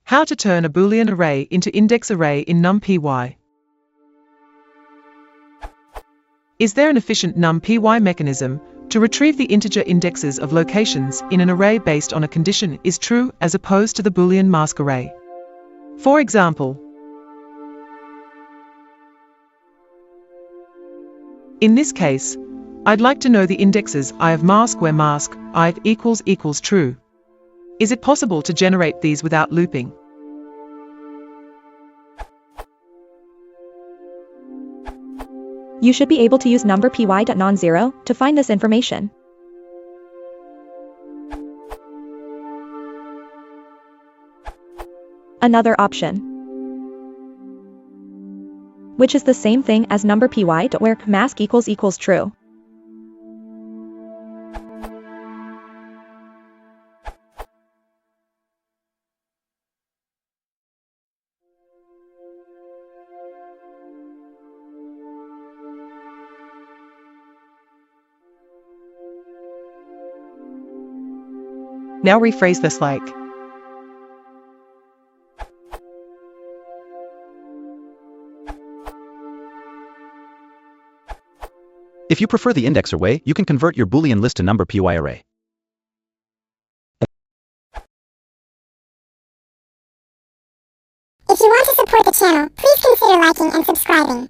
How to turn a Boolean array into index array in Numpy. Is there an efficient Numpy mechanism to retrieve the integer indexes of locations in an array based on a condition is true as opposed to the Boolean mask array? For example, in this case, I'd like to know the indexes I of mask where mask I equals true. Is it possible to generate these without looping? You should be able to use number py.non-zero to find this information. Another option, which is the same thing as number py.where mask equals true. Now rephrase this like, if you prefer the index array, you can convert your Boolean list to number py array. If you want to support the channel, please consider liking and subscribing.